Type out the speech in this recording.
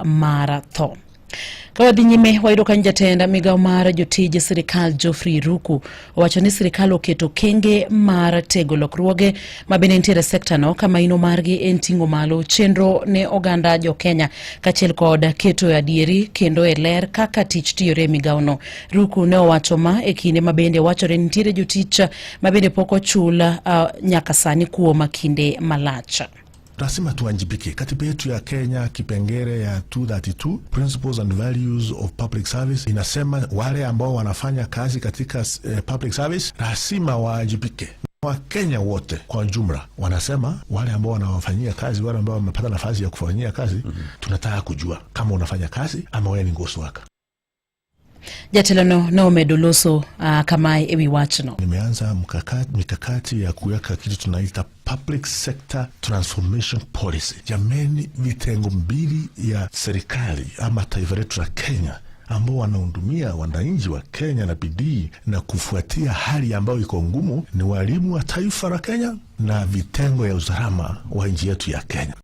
Marathon. Kawadi nyime waidoka njatenda migao mara jotije sirikal Geoffrey Ruku owacho ni sirikal oketo kenge mara tego lokruoge mabenentiere sekta no kama ino margi en ting'o malo chenro ne oganda jo Kenya kachiel kod keto adieri kendo ler kaka tich tiyore migao no. Ruku ne owacho ma e kinde mabende wachore nitiere jotich mabende poko chula nyaka sani kuom kinde malacha. Lazima tuwajibike. Katiba yetu ya Kenya kipengele ya 232 Principles and Values of Public Service inasema wale ambao wanafanya kazi katika public service lazima wajibike. Wakenya wote kwa jumla wanasema wale ambao wanawafanyia kazi, wale ambao wamepata nafasi ya kufanyia kazi, tunataka kujua kama unafanya kazi ama wewe ni ghost worker. Jatelano no medoloso kama ewi wachno. Nimeanza mikakati ya kuweka kitu tunaita Public Sector Transformation Policy. Jameni, vitengo mbili ya serikali ama taifa letu la Kenya ambao wanahudumia wananchi wa Kenya na bidii na kufuatia hali ambayo iko ngumu ni walimu wa taifa la Kenya na vitengo ya usalama wa nchi yetu ya Kenya.